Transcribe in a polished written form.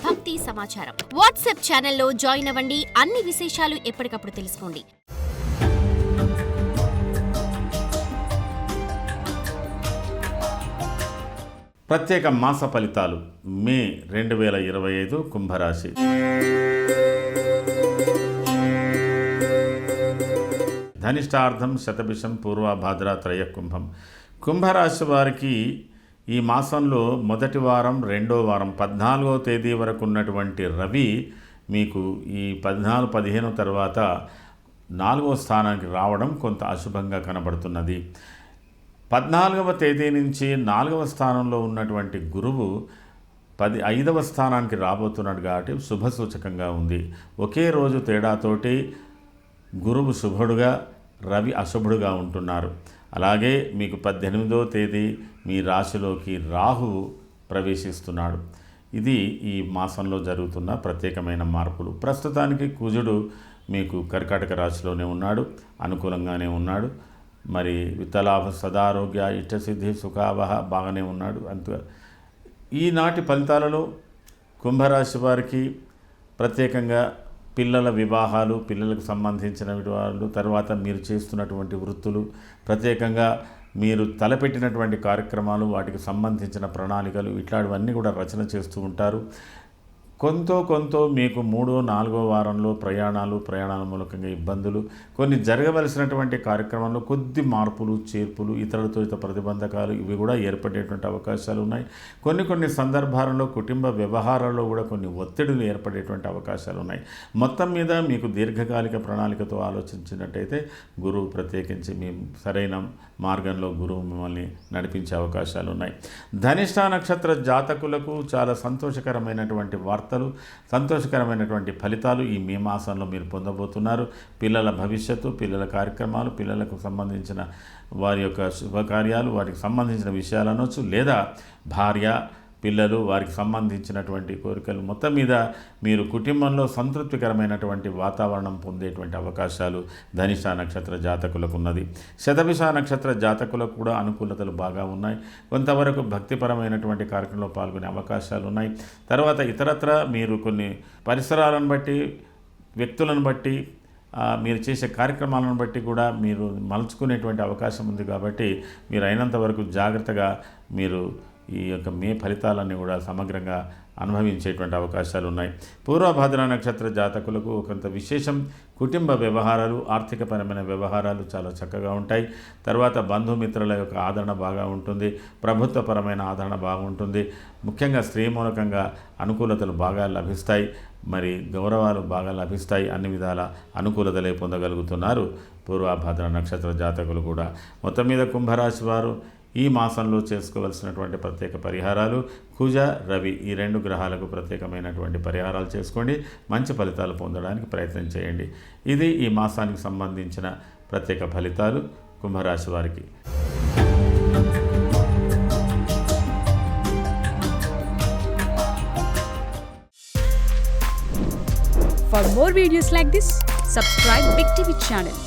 భక్తి సమాచారం. వాట్సాప్ ఛానల్లో జాయిన్ అవ్వండి. అన్ని విశేషాలు ఎప్పటికప్పుడు తెలుసుకోండి. ప్రత్యేక మాస ఫలితాలు మే 2025 కుంభరాశి. ధనిష్టార్థం శతభిషం పూర్వభాద్ర త్రయ కుంభం. కుంభరాశి వారికి ఈ మాసంలో మొదటి వారం, రెండో వారం 14వ తేదీ వరకు ఉన్నటువంటి రవి మీకు ఈ 14-15 తర్వాత 4వ స్థానానికి రావడం కొంత అశుభంగా కనబడుతున్నది. 14వ తేదీ నుంచి 4వ స్థానంలో ఉన్నటువంటి గురువు 5వ స్థానానికి రాబోతున్నాడు కాబట్టి శుభసూచకంగా ఉంది. ఒకే రోజు తేడాతోటి గురువు శుభుడుగా, రవి అశుభుడుగా ఉంటున్నారు. అలాగే మీకు 18వ తేదీ మీ రాశిలోకి రాహువు ప్రవేశిస్తున్నాడు. ఇది ఈ మాసంలో జరుగుతున్న ప్రత్యేకమైన మార్పులు. ప్రస్తుతానికి కుజుడు మీకు కర్కాటక రాశిలోనే ఉన్నాడు, అనుకూలంగానే ఉన్నాడు. మరి విత్తలాభ సదారోగ్య ఇష్టసిద్ధి సుఖావహ బాగానే ఉన్నాడు. అంత ఈనాటి ఫలితాలలో కుంభరాశి వారికి ప్రత్యేకంగా పిల్లల వివాహాలు, పిల్లలకు సంబంధించిన వివాహాలు, తర్వాత మీరు చేస్తున్నటువంటి వృత్తులు, ప్రత్యేకంగా మీరు తలపెట్టినటువంటి కార్యక్రమాలు, వాటికి సంబంధించిన ప్రణాళికలు ఇట్లాంటివన్నీ కూడా రచన చేస్తూ ఉంటారు. కొంత మీకు 3-4వ వారంలో ప్రయాణాల మూలకంగా ఇబ్బందులు, కొన్ని జరగవలసినటువంటి కార్యక్రమాల్లో కొద్ది మార్పులు, చేర్పులు, ఇతరులతో ప్రతిబంధకాలు ఇవి కూడా ఏర్పడేటువంటి అవకాశాలు ఉన్నాయి. కొన్ని సందర్భాలలో కుటుంబ వ్యవహారాల్లో కూడా కొన్ని ఒత్తిడులు ఏర్పడేటువంటి అవకాశాలు ఉన్నాయి. మొత్తం మీద మీకు దీర్ఘకాలిక ప్రణాళికతో ఆలోచించినట్టయితే గురువు ప్రత్యేకించి మీ సరైన మార్గంలో గురువు మిమ్మల్ని నడిపించే అవకాశాలు ఉన్నాయి. ధనిష్ట నక్షత్ర జాతకులకు చాలా సంతోషకరమైనటువంటి వార్తలు, సంతోషకరమైనటువంటి ఫలితాలు ఈ మే మాసంలో మీరు పొందబోతున్నారు. పిల్లల భవిష్యత్తు, పిల్లల కార్యక్రమాలు, పిల్లలకు సంబంధించిన వారి యొక్క శుభకార్యాలు, వాటికి సంబంధించిన విషయాలు అనొచ్చు, లేదా భార్య పిల్లలు వారికి సంబంధించినటువంటి కోరికలు, మొత్తం మీద మీరు కుటుంబంలో సంతృప్తికరమైనటువంటి వాతావరణం పొందేటువంటి అవకాశాలు ధనిష్ట నక్షత్ర జాతకులకు ఉన్నది. శతభిష నక్షత్ర జాతకులకు కూడా అనుకూలతలు బాగా ఉన్నాయి. కొంతవరకు భక్తిపరమైనటువంటి కార్యక్రమంలో పాల్గొనే అవకాశాలు ఉన్నాయి. తర్వాత ఇతరత్ర మీరు కొన్ని పరిసరాలను బట్టి, వ్యక్తులను బట్టి, మీరు చేసే కార్యక్రమాలను బట్టి కూడా మీరు మలుచుకునేటువంటి అవకాశం ఉంది. కాబట్టి మీరు అయినంత వరకు జాగ్రత్తగా మీరు ఈ యొక్క మే ఫలితాలన్నీ కూడా సమగ్రంగా అనుభవించేటువంటి అవకాశాలు ఉన్నాయి. పూర్వభాద్ర నక్షత్ర జాతకులకు కొంత విశేషం. కుటుంబ వ్యవహారాలు, ఆర్థికపరమైన వ్యవహారాలు చాలా చక్కగా ఉంటాయి. తర్వాత బంధుమిత్రుల యొక్క ఆదరణ బాగా ఉంటుంది. ప్రభుత్వపరమైన ఆదరణ బాగుంటుంది. ముఖ్యంగా స్త్రీ మూలకంగా అనుకూలతలు బాగా లభిస్తాయి. మరి గౌరవాలు బాగా లభిస్తాయి. అన్ని విధాల అనుకూలతలే పొందగలుగుతున్నారు పూర్వభాద్ర నక్షత్ర జాతకులు కూడా. మొత్తం మీద కుంభరాశి వారు ఈ మాసంలో చేసుకోవలసినటువంటి ప్రత్యేక పరిహారాలు, కుజ, రవి ఈ 2 గ్రహాలకు ప్రత్యేకమైనటువంటి పరిహారాలు చేసుకోండి. మంచి ఫలితాలు పొందడానికి ప్రయత్నం చేయండి. ఇది ఈ మాసానికి సంబంధించిన ప్రత్యేక ఫలితాలు కుంభరాశి వారికి. For more videos like this, subscribe Big TV channel.